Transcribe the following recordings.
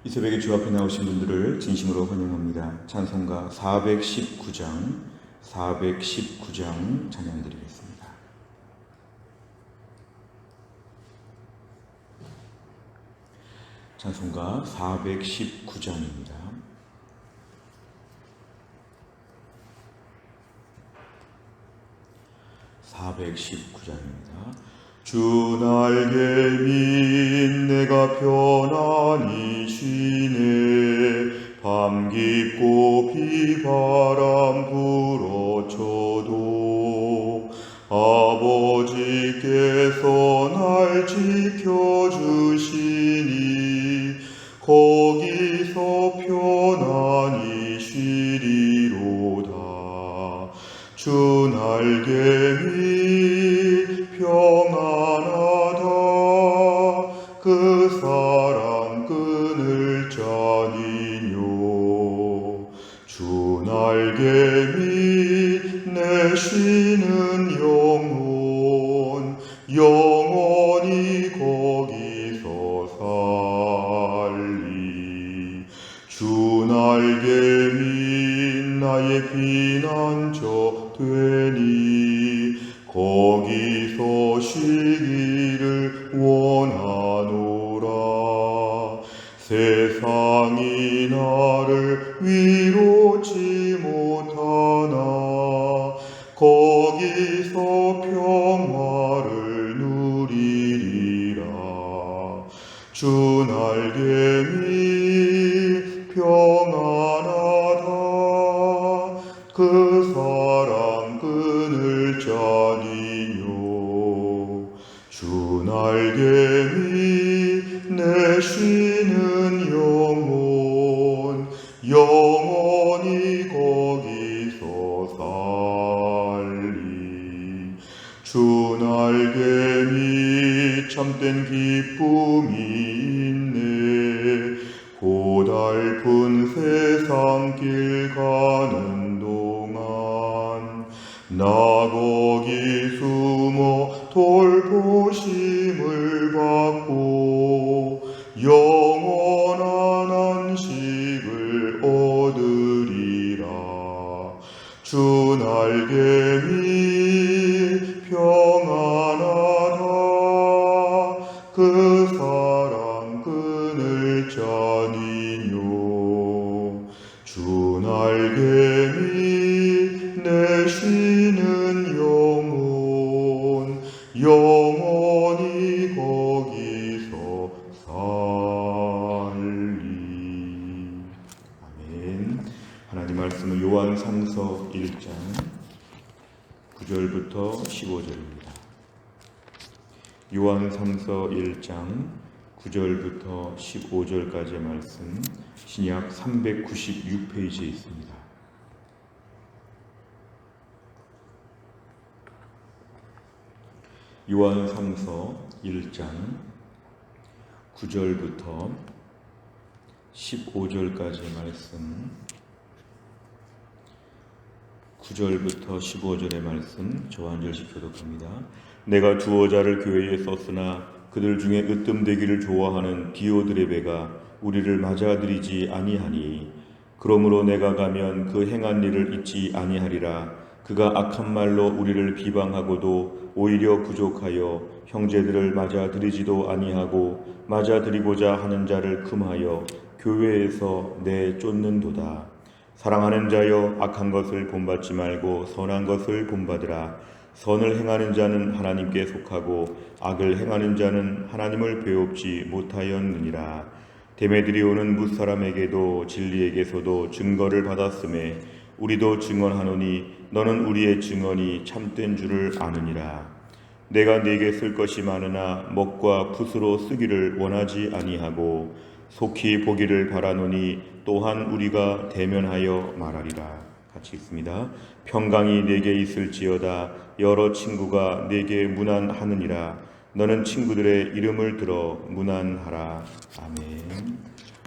이 새벽에 주 앞에 나오신 분들을 진심으로 환영합니다. 찬송가 419장 찬양 드리겠습니다. 찬송가 419장입니다. 주 날개 민 내가 편안히 쉬네. 밤 깊고 비바람 불어쳐도 아버지께서 날 지켜주시니 거기서 편안히 쉬리로다. 주 날개 민 평안하다. 그 사랑 끊을 자니뇨. 주 날개 밑 내 쉬는 영혼 영원히 거기서 살리. 주 날개 밑 나의 피난처 되니 거기서 쉬기를 원하노라. 세상이 나를 위로치 못하나 거기서 평화를 누리리라. 주 날개 밑 평안하다. 그 사랑 끊을 자니뇨. 주 날개 밑 내 쉬는 영혼 영원히 거기서 살리. 주 날개 밑 참된 기쁨이 있네. 고달픈 세상 길 가는 동안 나 거기 숨어 돌보심을 받고 영원한 안식을 얻으리라. 주 날개 밑 평안하다. 그 사랑 끊을 자니뇨. 주 날개 밑 내 쉬는 영혼 영원히 거기서 살리. 아멘. 하나님 말씀은 요한 3서 1장 9절부터 15절입니다. 요한 3서 1장 9절부터 15절까지의 말씀, 신약 396페이지에 있습니다. 요한 3서 1장 9절부터 15절까지의 말씀, 9절부터 15절의 말씀 저 한 절씩 교독합니다. 내가 두어 자를 교회에 썼으나 그들 중에 으뜸되기를 좋아하는 디오드레베가 우리를 맞아들이지 아니하니 그러므로 내가 가면 그 행한 일을 잊지 아니하리라. 그가 악한 말로 우리를 비방하고도 오히려 부족하여 형제들을 맞아들이지도 아니하고 맞아들이고자 하는 자를 금하여 교회에서 내쫓는도다. 사랑하는 자여, 악한 것을 본받지 말고 선한 것을 본받으라. 선을 행하는 자는 하나님께 속하고 악을 행하는 자는 하나님을 배웁지 못하였느니라. 데메드리오는 뭇사람에게도 진리에게서도 증거를 받았음에 우리도 증언하노니 너는 우리의 증언이 참된 줄을 아느니라. 내가 네게 쓸 것이 많으나 먹과 붓으로 쓰기를 원하지 아니하고 속히 보기를 바라노니 또한 우리가 대면하여 말하리라. 같이 읽습니다. 평강이 네게 있을지어다. 여러 친구가 네게 문안하느니라. 너는 친구들의 이름을 들어 문안하라. 아멘.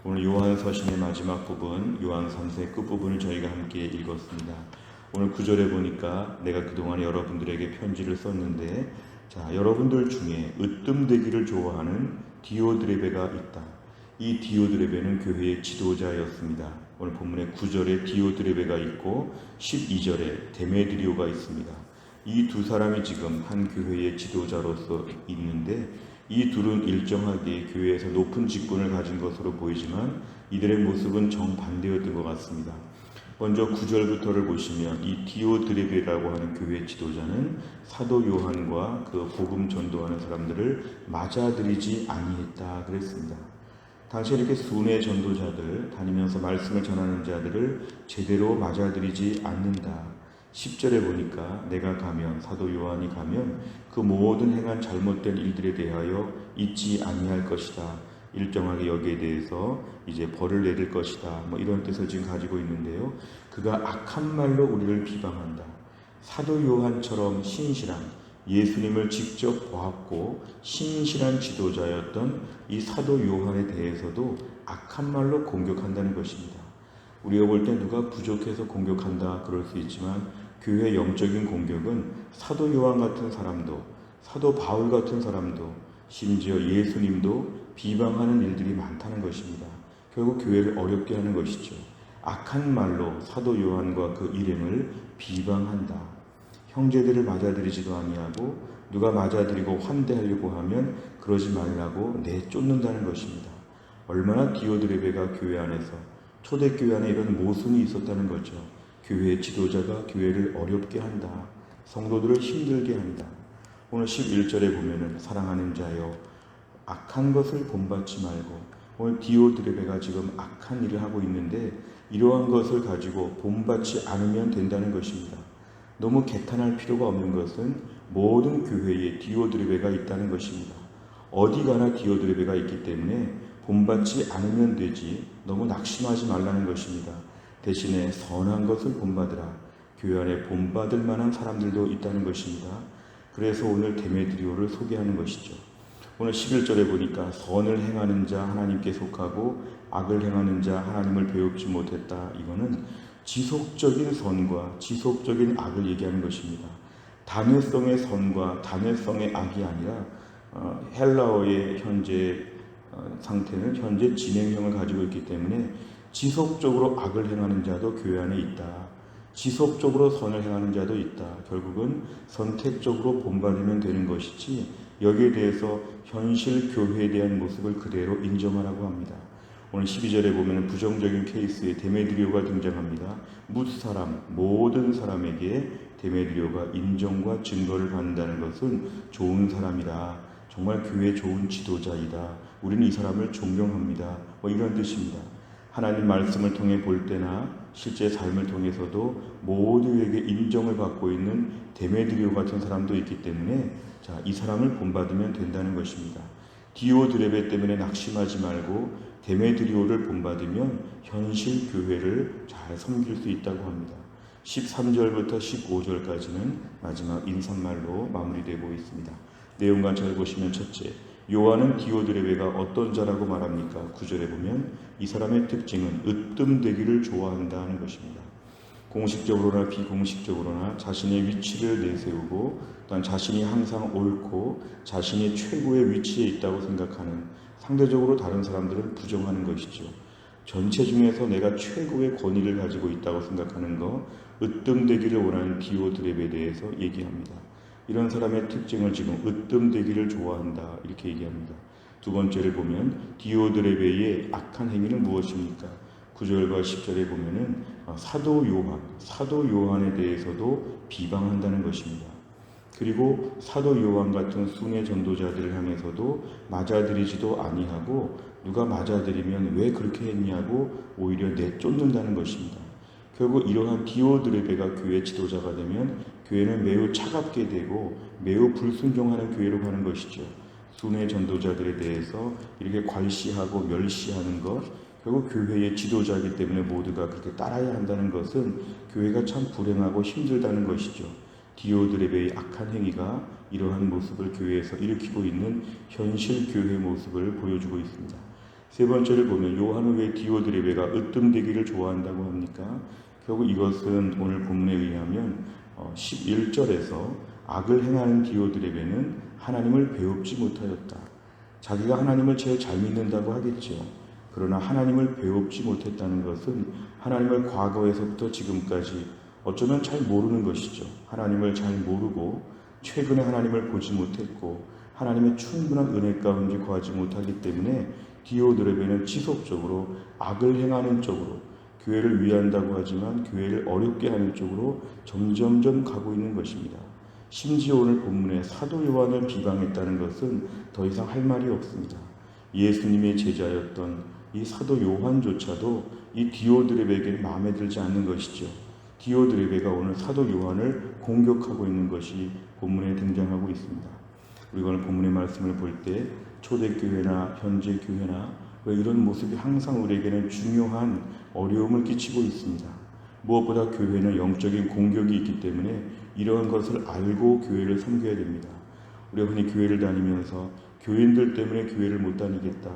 오늘 요한서신의 마지막 부분, 요한 3세 끝부분을 저희가 함께 읽었습니다. 오늘 9절에 보니까 내가 그동안 여러분들에게 편지를 썼는데, 자, 여러분들 중에 으뜸되기를 좋아하는 디오드레베가 있다. 이 디오드레베는 교회의 지도자였습니다. 오늘 본문의 9절에 디오드레베가 있고 12절에 데메드리오가 있습니다. 이 두 사람이 지금 한 교회의 지도자로서 있는데 이 둘은 일정하게 교회에서 높은 직분을 가진 것으로 보이지만 이들의 모습은 정반대였던 것 같습니다. 먼저 9절부터를 보시면 이 디오드레베라고 하는 교회 지도자는 사도 요한과 그 복음 전도하는 사람들을 맞아들이지 아니했다 그랬습니다. 당시 이렇게 순회 전도자들 다니면서 말씀을 전하는 자들을 제대로 맞아들이지 않는다. 10절에 보니까 내가 가면 사도 요한이 가면 그 모든 행한 잘못된 일들에 대하여 잊지 아니할 것이다. 일정하게 여기에 대해서 이제 벌을 내릴 것이다. 이런 뜻을 지금 가지고 있는데요. 그가 악한 말로 우리를 비방한다. 사도 요한처럼 신실한 예수님을 직접 보았고 신실한 지도자였던 이 사도 요한에 대해서도 악한 말로 공격한다는 것입니다. 우리가 볼 때 누가 부족해서 공격한다 그럴 수 있지만 교회의 영적인 공격은 사도 요한 같은 사람도 사도 바울 같은 사람도 심지어 예수님도 비방하는 일들이 많다는 것입니다. 결국 교회를 어렵게 하는 것이죠. 악한 말로 사도 요한과 그 일행을 비방한다. 형제들을 맞아들이지도 아니하고 누가 맞아들이고 환대하려고 하면 그러지 말라고 내쫓는다는 것입니다. 얼마나 디오드레베가 교회 안에서 초대교회 안에 이런 모순이 있었다는 거죠. 교회의 지도자가 교회를 어렵게 한다. 성도들을 힘들게 한다. 오늘 11절에 보면은 사랑하는 자여 악한 것을 본받지 말고 오늘 디오드레베가 지금 악한 일을 하고 있는데 이러한 것을 가지고 본받지 않으면 된다는 것입니다. 너무 개탄할 필요가 없는 것은 모든 교회에 디오드레베가 있다는 것입니다. 어디 가나 디오드레베가 있기 때문에 본받지 않으면 되지 너무 낙심하지 말라는 것입니다. 대신에 선한 것을 본받으라. 교회 안에 본받을 만한 사람들도 있다는 것입니다. 그래서 오늘 데메드리오를 소개하는 것이죠. 오늘 11절에 보니까 선을 행하는 자 하나님께 속하고 악을 행하는 자 하나님을 배웁지 못했다. 이거는 지속적인 선과 지속적인 악을 얘기하는 것입니다. 단회성의 선과 단회성의 악이 아니라 헬라어의 현재 상태는 현재 진행형을 가지고 있기 때문에 지속적으로 악을 행하는 자도 교회 안에 있다. 지속적으로 선을 행하는 자도 있다. 결국은 선택적으로 본받으면 되는 것이지 여기에 대해서 현실 교회에 대한 모습을 그대로 인정하라고 합니다. 오늘 12절에 보면 부정적인 케이스에 데메드리오가 등장합니다. 무사람, 모든 사람에게 데메드리오가 인정과 증거를 받는다는 것은 좋은 사람이다. 정말 교회 좋은 지도자이다. 우리는 이 사람을 존경합니다. 이런 뜻입니다. 하나님 말씀을 통해 볼 때나 실제 삶을 통해서도 모두에게 인정을 받고 있는 데메드리오 같은 사람도 있기 때문에 이 사람을 본받으면 된다는 것입니다. 디오드레베 때문에 낙심하지 말고 데메드리오를 본받으면 현실 교회를 잘 섬길 수 있다고 합니다. 13절부터 15절까지는 마지막 인사말로 마무리되고 있습니다. 내용과 잘 보시면 첫째, 요한은 디오드레베가 어떤 자라고 말합니까? 9절에 보면 이 사람의 특징은 으뜸되기를 좋아한다는 것입니다. 공식적으로나 비공식적으로나 자신의 위치를 내세우고 또한 자신이 항상 옳고 자신이 최고의 위치에 있다고 생각하는 상대적으로 다른 사람들을 부정하는 것이죠. 전체 중에서 내가 최고의 권위를 가지고 있다고 생각하는 것, 으뜸되기를 원하는 디오드레베에 대해서 얘기합니다. 이런 사람의 특징을 지금 으뜸되기를 좋아한다 이렇게 얘기합니다. 두 번째를 보면 디오드레베의 악한 행위는 무엇입니까? 9절과 10절에 보면은 사도 요한에 대해서도 비방한다는 것입니다. 그리고 사도 요한 같은 순회 전도자들을 향해서도 맞아들이지도 아니하고 누가 맞아들이면 왜 그렇게 했냐고 오히려 내쫓는다는 것입니다. 결국 이러한 디오드레베가 교회 지도자가 되면 교회는 매우 차갑게 되고 매우 불순종하는 교회로 가는 것이죠. 순회 전도자들에 대해서 이렇게 괄시하고 멸시하는 것, 결국 교회의 지도자이기 때문에 모두가 그렇게 따라야 한다는 것은 교회가 참 불행하고 힘들다는 것이죠. 디오드레베의 악한 행위가 이러한 모습을 교회에서 일으키고 있는 현실 교회의 모습을 보여주고 있습니다. 세 번째를 보면 요한은 왜 디오드레베가 으뜸되기를 좋아한다고 합니까? 결국 이것은 오늘 본문에 의하면 11절에서 악을 행하는 디오드레베는 하나님을 배웁지 못하였다. 자기가 하나님을 제일 잘 믿는다고 하겠죠. 그러나 하나님을 배웁지 못했다는 것은 하나님을 과거에서부터 지금까지 어쩌면 잘 모르는 것이죠. 하나님을 잘 모르고 최근에 하나님을 보지 못했고 하나님의 충분한 은혜 가운데 거하지 못하기 때문에 디오드레베는 지속적으로 악을 행하는 쪽으로, 교회를 위한다고 하지만 교회를 어렵게 하는 쪽으로 점점점 가고 있는 것입니다. 심지어 오늘 본문에 사도 요한을 비방했다는 것은 더 이상 할 말이 없습니다. 예수님의 제자였던 이 사도 요한조차도 이 디오드레베에게 마음에 들지 않는 것이죠. 디오드레베가 오늘 사도 요한을 공격하고 있는 것이 본문에 등장하고 있습니다. 우리가 오늘 본문의 말씀을 볼 때 초대교회나 현재 교회나 왜 이런 모습이 항상 우리에게는 중요한 어려움을 끼치고 있습니다. 무엇보다 교회는 영적인 공격이 있기 때문에 이러한 것을 알고 교회를 섬겨야 됩니다. 우리가 흔히 교회를 다니면서 교인들 때문에 교회를 못 다니겠다,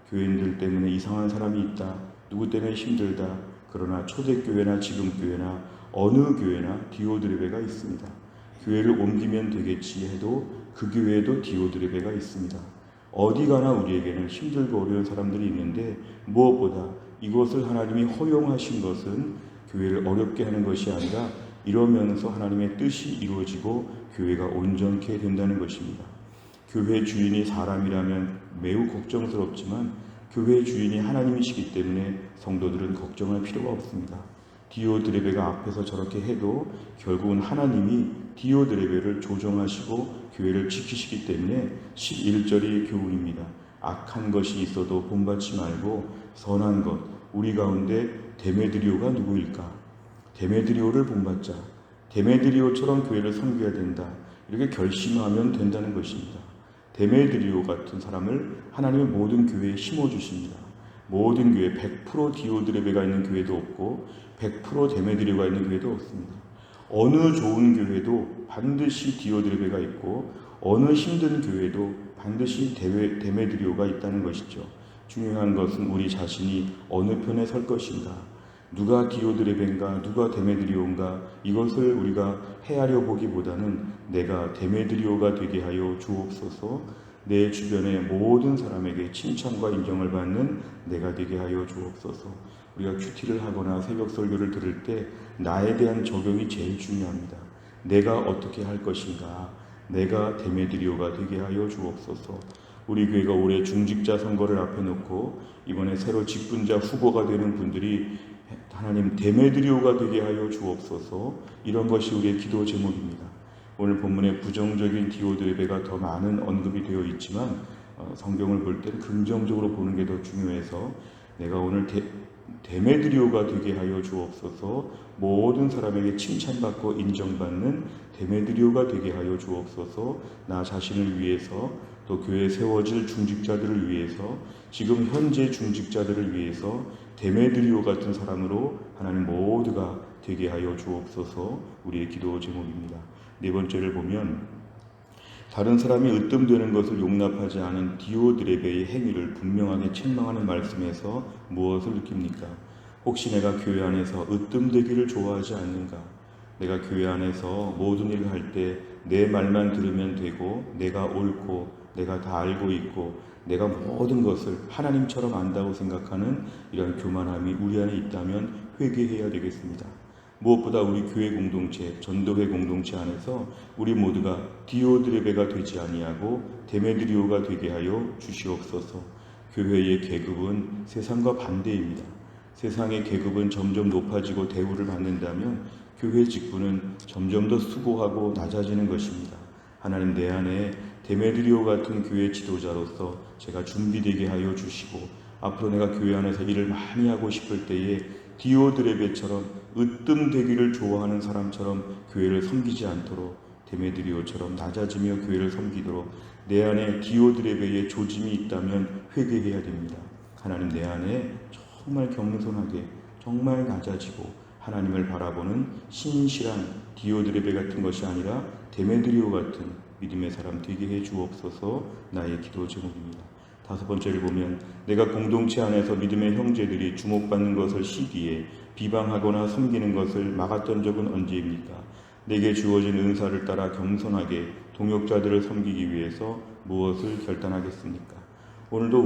교인들 때문에 이상한 사람이 있다, 누구 때문에 힘들다. 그러나 초대교회나 지금 교회나 어느 교회나 디오드레베가 있습니다. 교회를 옮기면 되겠지 해도 그 교회에도 디오드레베가 있습니다. 어디 가나 우리에게는 힘들고 어려운 사람들이 있는데 무엇보다 이것을 하나님이 허용하신 것은 교회를 어렵게 하는 것이 아니라 이러면서 하나님의 뜻이 이루어지고 교회가 온전케 된다는 것입니다. 교회 주인이 사람이라면 매우 걱정스럽지만 교회 주인이 하나님이시기 때문에 성도들은 걱정할 필요가 없습니다. 디오드레베가 앞에서 저렇게 해도 결국은 하나님이 디오드레베를 조정하시고 교회를 지키시기 때문에 11절이 교훈입니다. 악한 것이 있어도 본받지 말고 선한 것, 우리 가운데 데메드리오가 누구일까? 데메드리오를 본받자. 데메드리오처럼 교회를 섬겨야 된다. 이렇게 결심하면 된다는 것입니다. 데메드리오 같은 사람을 하나님의 모든 교회에 심어주십니다. 모든 교회 100% 디오드레베가 있는 교회도 없고 100% 데메드리오가 있는 교회도 없습니다. 어느 좋은 교회도 반드시 디오드레베가 있고 어느 힘든 교회도 반드시 데메드리오가 있다는 것이죠. 중요한 것은 우리 자신이 어느 편에 설 것인가, 누가 디오드레베인가 누가 데메드리오인가, 이것을 우리가 헤아려 보기보다는 내가 데메드리오가 되게 하여 주옵소서, 내 주변의 모든 사람에게 칭찬과 인정을 받는 내가 되게 하여 주옵소서. 우리가 큐티를 하거나 새벽 설교를 들을 때 나에 대한 적용이 제일 중요합니다. 내가 어떻게 할 것인가, 내가 데메드리오가 되게 하여 주옵소서. 우리 교회가 올해 중직자 선거를 앞에 놓고 이번에 새로 직분자 후보가 되는 분들이 하나님 데메드리오가 되게 하여 주옵소서, 이런 것이 우리의 기도 제목입니다. 오늘 본문에 부정적인 디오드레베가 더 많은 언급이 되어 있지만 성경을 볼 때는 긍정적으로 보는 게 더 중요해서 내가 오늘 데메드리오가 되게 하여 주옵소서, 모든 사람에게 칭찬받고 인정받는 데메드리오가 되게 하여 주옵소서, 나 자신을 위해서 또 교회에 세워질 중직자들을 위해서 지금 현재 중직자들을 위해서 데메드리오 같은 사람으로 하나님 모두가 되게 하여 주옵소서, 우리의 기도 제목입니다. 네 번째를 보면 다른 사람이 으뜸되는 것을 용납하지 않은 디오드레베의 행위를 분명하게 책망하는 말씀에서 무엇을 느낍니까? 혹시 내가 교회 안에서 으뜸되기를 좋아하지 않는가? 내가 교회 안에서 모든 일을 할 때 내 말만 들으면 되고 내가 옳고 내가 다 알고 있고 내가 모든 것을 하나님처럼 안다고 생각하는 이런 교만함이 우리 안에 있다면 회개해야 되겠습니다. 무엇보다 우리 교회 공동체, 전도회 공동체 안에서 우리 모두가 디오드레베가 되지 아니하고 데메드리오가 되게 하여 주시옵소서. 교회의 계급은 세상과 반대입니다. 세상의 계급은 점점 높아지고 대우를 받는다면 교회 직분은 점점 더 수고하고 낮아지는 것입니다. 하나님, 내 안에 데메드리오 같은 교회 지도자로서 제가 준비되게 하여 주시고 앞으로 내가 교회 안에서 일을 많이 하고 싶을 때에 디오드레베처럼 으뜸되기를 좋아하는 사람처럼 교회를 섬기지 않도록 데메드리오처럼 낮아지며 교회를 섬기도록 내 안에 디오드레베의 조짐이 있다면 회개해야 됩니다. 하나님, 내 안에 정말 겸손하게 정말 낮아지고 하나님을 바라보는 신실한 디오드레베 같은 것이 아니라 데메드리오 같은 믿음의 사람 되게 해 주옵소서, 나의 기도 제목입니다. 다섯 번째를 보면 내가 공동체 안에서 믿음의 형제들이 주목받는 것을 시기에 비방하거나 섬기는 것을 막았던 적은 언제입니까? 내게 주어진 은사를 따라 겸손하게 동역자들을 섬기기 위해서 무엇을 결단하겠습니까? 오늘도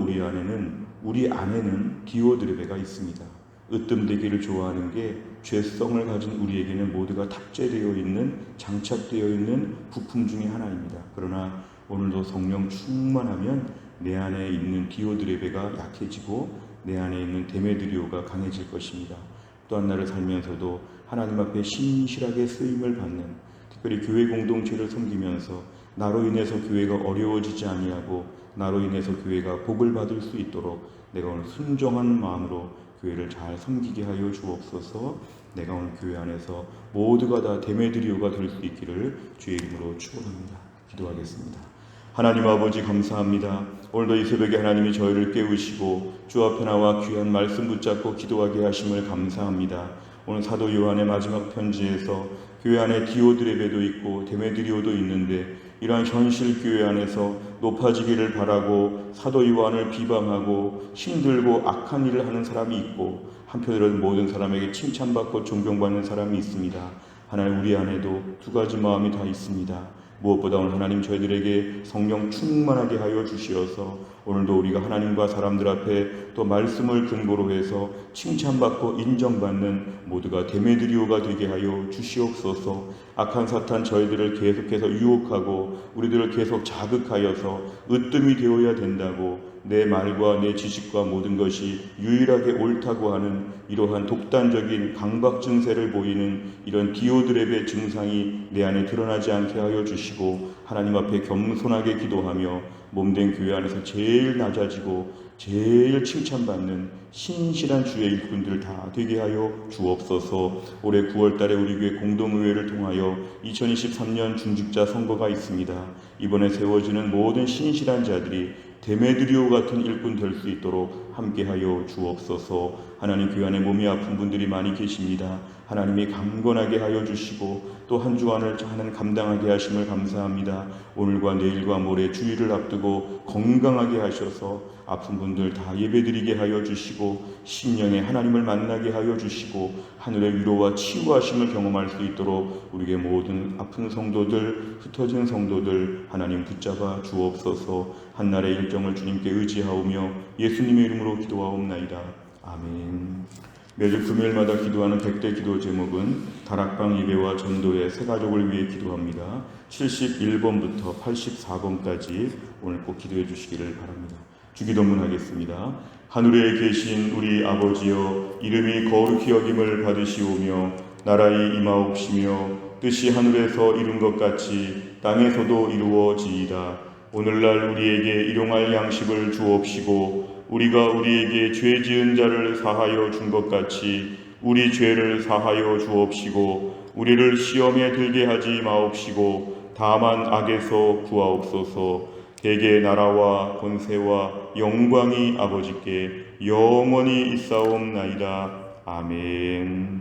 우리 안에는 디오드레베가 있습니다. 으뜸되기를 좋아하는 게 죄성을 가진 우리에게는 모두가 탑재되어 있는, 장착되어 있는 부품 중에 하나입니다. 그러나 오늘도 성령 충만하면 내 안에 있는 디오드레베가 약해지고 내 안에 있는 데메드리오가 강해질 것입니다. 또한 나를 살면서도 하나님 앞에 신실하게 쓰임을 받는, 특별히 교회 공동체를 섬기면서 나로 인해서 교회가 어려워지지 아니하고 나로 인해서 교회가 복을 받을 수 있도록 내가 오늘 순종한 마음으로 교회를 잘 섬기게 하여 주옵소서. 내가 오늘 교회 안에서 모두가 다 데메드리오가 될 수 있기를 주의 이름으로 축원합니다. 기도하겠습니다. 하나님 아버지 감사합니다. 오늘도 이 새벽에 하나님이 저희를 깨우시고 주 앞에 나와 귀한 말씀 붙잡고 기도하게 하심을 감사합니다. 오늘 사도 요한의 마지막 편지에서 교회 안에 디오드레베도 있고 데메드리오도 있는데 이러한 현실 교회 안에서 높아지기를 바라고 사도 요한을 비방하고 힘들고 악한 일을 하는 사람이 있고 한편으로는 모든 사람에게 칭찬받고 존경받는 사람이 있습니다. 하나님 우리 안에도 두 가지 마음이 다 있습니다. 무엇보다 오늘 하나님 저희들에게 성령 충만하게 하여 주시어서 오늘도 우리가 하나님과 사람들 앞에 또 말씀을 근거로 해서 칭찬받고 인정받는 모두가 데메드리오가 되게 하여 주시옵소서. 악한 사탄 저희들을 계속해서 유혹하고 우리들을 계속 자극하여서 으뜸이 되어야 된다고 내 말과 내 지식과 모든 것이 유일하게 옳다고 하는 이러한 독단적인 강박 증세를 보이는 이런 디오드레베 증상이 내 안에 드러나지 않게 하여 주시고 하나님 앞에 겸손하게 기도하며 몸된 교회 안에서 제일 낮아지고 제일 칭찬받는 신실한 주의 일꾼들 다 되게 하여 주옵소서. 올해 9월달에 우리 교회 공동의회를 통하여 2023년 중직자 선거가 있습니다. 이번에 세워지는 모든 신실한 자들이 데메드리오 같은 일꾼 될 수 있도록 함께하여 주옵소서. 하나님 교회 안에 몸이 아픈 분들이 많이 계십니다. 하나님이 강건하게 하여 주시고 또 한 주간을 하나님 감당하게 하심을 감사합니다. 오늘과 내일과 모레 주일을 앞두고 건강하게 하셔서 아픈 분들 다 예배드리게 하여 주시고 심령에 하나님을 만나게 하여 주시고 하늘의 위로와 치유하심을 경험할 수 있도록 우리의 모든 아픈 성도들, 흩어진 성도들 하나님 붙잡아 주옵소서. 한날의 일정을 주님께 의지하오며 예수님의 이름으로 기도하옵나이다. 아멘. 매주 금요일마다 기도하는 100대 기도 제목은 다락방 예배와 전도의 새 가족을 위해 기도합니다. 71번부터 84번까지 오늘 꼭 기도해 주시기를 바랍니다. 주기도문 하겠습니다. 하늘에 계신 우리 아버지여, 이름이 거룩히 여김을 받으시오며 나라의 임하옵시며 뜻이 하늘에서 이룬 것 같이 땅에서도 이루어지이다. 오늘날 우리에게 일용할 양식을 주옵시고 우리가 우리에게 죄 지은 자를 사하여 준 것 같이 우리 죄를 사하여 주옵시고 우리를 시험에 들게 하지 마옵시고 다만 악에서 구하옵소서. 대개 나라와 권세와 영광이 아버지께 영원히 있사옵나이다. 아멘.